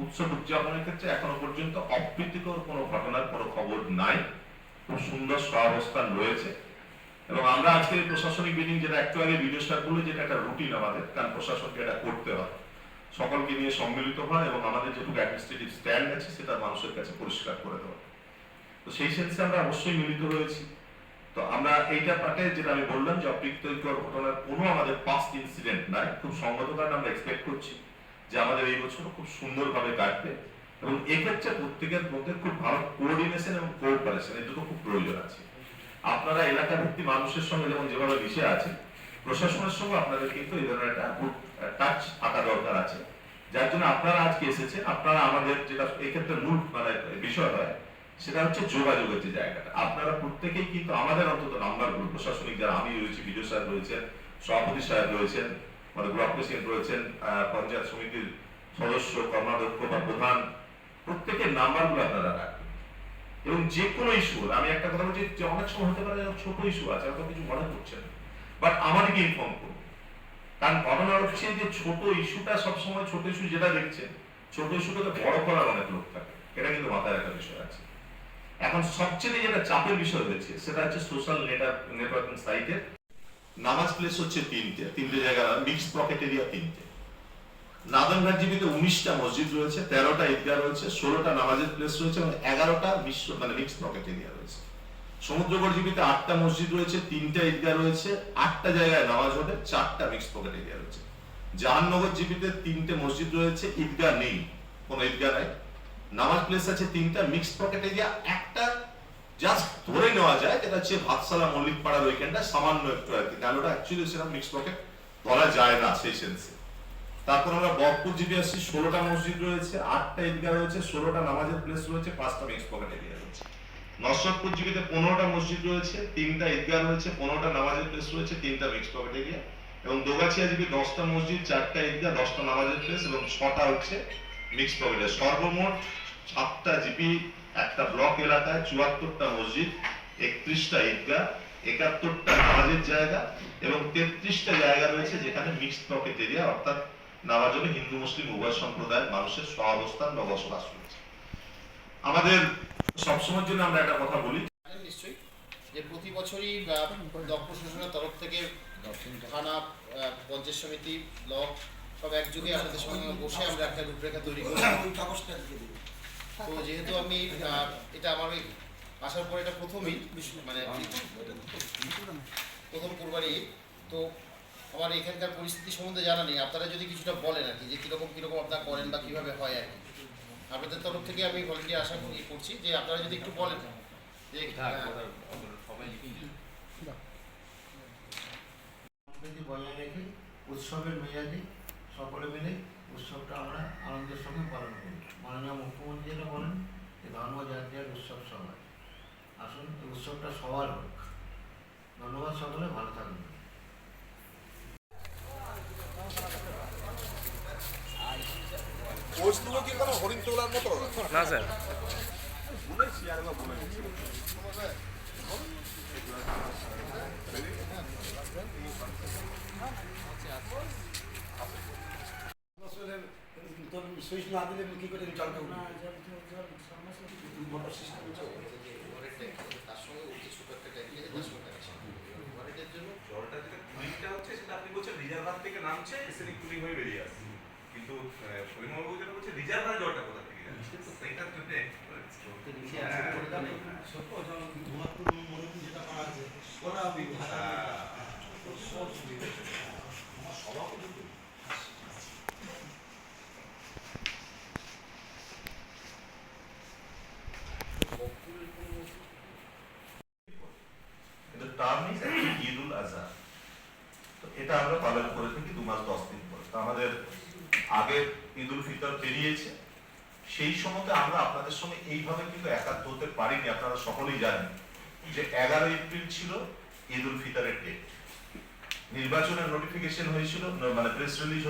উৎসব উদযাপনের ক্ষেত্রে এখনো পর্যন্ত অপ্রীতিকর কোনো ঘটনার কোনো খবর নাই। খুব সুন্দর সহাবস্থান রয়েছে এবং আমরা আজকে প্রশাসনিক মিটিং, যেটা একটু আগে ভিডিও স্টার্ট করলো, যেটা একটা রুটিন আমাদের, কারণ প্রশাসনকে এটা করতে হয়, সকলকে নিয়ে সম্মিলিত হয় এবং আমাদের যেটুকু অ্যাডমিনিস্ট্রেটিভ স্ট্যান্ড আছে সেটা মানুষের কাছে পরিষ্কার করে দেওয়া। তো সেই সেন্সে আমরা অবশ্যই মিলিত হয়েছি। তো আমরা এইটা পার্টে যেটা আমি বললাম যে অপ্রীতিকর ঘটনার কোনো আমাদের পাস্ট ইনসিডেন্ট নাই, খুব সঙ্গত কারণে আমরা এক্সপেক্ট করছি যে আমাদের এই বছর খুব সুন্দরভাবে কাটবে এবং এক্ষেত্রে প্রত্যেকের মধ্যে খুব ভালো কোঅর্ডিনেশন এবং কোঅপারেশন এর দুটো খুব প্রয়োজন আছে। আপনারা এলাকা ভিত্তিক মানুষের সঙ্গে যেমন যেভাবে মিশে আছে, প্রশাসনের সঙ্গে আপনাদের কিন্তু এই ধরনের একটা গুড টাচ থাকা দরকার আছে। যার জন্য আপনারা আজকে এসেছেন, আপনারা আমাদের যেটা এক্ষেত্রে মূল মানে বিষয় হয় সেটা হচ্ছে যোগাযোগের যে জায়গাটা। আপনারা প্রত্যেকেই কিন্তু আমাদের অন্তত নাম্বারগুলো প্রশাসনিক, যারা আমি রয়েছি, বিডিও সাহেব রয়েছেন, সভাপতি সাহেব রয়েছেন, মানে ব্লক প্রেসিডেন্ট রয়েছেন, পঞ্চায়েত সমিতির সদস্য, কর্মাধ্যক্ষ বা প্রধান, প্রত্যেকের নাম্বারগুলো আপনারা রাখবেন। এবং যে কোনো ইস্যু, আমি একটা কথা বলছি যে অনেক সময় হতে পারে ছোট ইস্যু আছে, হয়তো কিছু মনে করছেন, বাট আমাদেরকে ইনফর্ম করুন। কারণ ঘটনা হচ্ছে যে ছোট ইস্যুটা সবসময়, ছোট ইস্যু যেটা দেখছেন, ছোট ইস্যুটাকে বড় করার অনেক লোক থাকে, এটা কিন্তু মাথায় রাখার বিষয় আছে। এখন সবচেয়ে যেটা চাপের বিষয় হয়েছে সেটা হচ্ছে সোশ্যাল নেটওয়ার্কিং সাইটের নামাজ প্লেস হচ্ছে তিনটে জায়গা, মিক্সড পকেট এরিয়া তিনটে। নাদনঘাট জিপিতে 19টা মসজিদ রয়েছে, 13টা ঈদগাহ রয়েছে, 16টা নামাজের প্লেস রয়েছে এবং 11টা মানে মিক্সড পকেট এরিয়া রয়েছে। সমুদ্রগড় জিপিতে 8টা মসজিদ রয়েছে, 3টা ঈদগাহ রয়েছে, 8টা জায়গায় নামাজ হবে, 4টা মিক্সড পকেট এরিয়া রয়েছে। জাহাননগর জিপিতে 3টে মসজিদ রয়েছে, ঈদগাহ নেই, কোনো ঈদগাহ নাই, নামাজ প্লেস আছে 3টা, মিক্সড পকেট এরিয়া একটা জাস্ট ধরে নেওয়া যায়, যেটা হচ্ছে ভাতসালা মল্লিক পাড়ার ওইখানটা সামান্য একটু আর কি, তাহলে ওটা অ্যাকচুয়ালি সেরকম মিক্সড পকেট ধরা যায় না সেই সেন্সে। তারপর আমরা বকপুর জিপি আসছি, 16টা মসজিদ রয়েছে, 8টা ঈদগাহ রয়েছে, 16টা নামাজের প্লেস রয়েছে, 5টা মিক্সড পকেট এরিয়া রয়েছে। নসরতপুর জিপিতে 15টা মসজিদ রয়েছে, 3টা ঈদগাহ রয়েছে, 15টা নামাজের প্লেস রয়েছে, 3টা মিক্সড পকেট এরিয়া। এবং দোগাছিয়া জিপি 10টা মসজিদ, 4টা ঈদগাহ, 10টা নামাজের প্লেস এবং 6টা হচ্ছে মিক্সড পকেট এরিয়া। সর্বমোট 7টা জিপি, একটা ব্লক এলাকায়, 74টা মসজিদ, 31টা ঈদগাহ, 71টা নামাজের জায়গা এবং 33টা জায়গা রয়েছে যেখানে মিক্সড পকেট এরিয়া, অর্থাৎ নামাজ হবে হিন্দু মুসলিম উভয় সম্প্রদায়ের মানুষের সহাবস্থান বা বসবাস রয়েছে। আমাদের সবসময়ের জন্য আমরা একটা কথা বলি, নিশ্চয়ই যে প্রতি বছরই ব্লক প্রশাসনের তরফ থেকে থানা, পঞ্চায়েত সমিতি, ব্লক সব একযোগে আপনাদের সঙ্গে বসে আমরা একটা রূপরেখা তৈরি করি। তো যেহেতু আমি এটা আমার ওই আসার পরে এটা প্রথমই মানে প্রথম কোরবানি, তো আমার এখানকার পরিস্থিতি সম্বন্ধে জানা নেই। আপনারা যদি কিছুটা বলেন আর কি, যে কীরকম আপনারা করেন বা কীভাবে হয় আর কি, আপনাদের তরফ থেকে আমি ভলেন্টিয়ার আশা করছি যে আপনারা যদি একটু বলেন যে বজায় রেখে উৎসবের মেজাজে সকলে মিলে উৎসবটা আমরা আনন্দের সঙ্গে পালন করি। মাননীয় মুখ্যমন্ত্রী যেটা বলেন যে ধর্ম জাতীয় উৎসব সবার, আসুন এই উৎসবটা সবার হোক। ধন্যবাদ, সকলে ভালো থাকবেন। কোচগুলো কি কোনো হরিণ তোলার মতো না স্যার, শুনেছি আর বলে দিচ্ছি। সুইচ না দিলে কি করে জলটা উঠবে? তার সঙ্গে উঠে ছোট একটা ট্যাঙ্কি আছে, তার সঙ্গে ওয়ারেটের জন্য জলটা যেটা কুলিংটা হচ্ছে সেটা আপনি বলছেন রিজার্ভার থেকে নামছে, এসিডিক কুলিং হয়ে বেরিয়ে আসছে, কিন্তু পরিমলবাবু যেটা বলছে রিজার্ভার জলটা কোথা থেকে যাচ্ছে, তো সেইটার জন্য ঈদুল আজহা, তো এটা আমরা পালন করে থাকি 2 মাস 10 দিন পরে। আমাদের আগের ঈদুল ফিতর পেরিয়েছে, সেই সময়তে আমরা আপনাদের সঙ্গে এইভাবে কিন্তু একাত্ম হতে পারিনি। আপনারা সকলেই জানেন যে 11 এপ্রিল ছিল ঈদুল ফিতরের ডেট, নির্বাচনের নোটিফিকেশন হয়েছিল, মানে প্রেস রিলিজ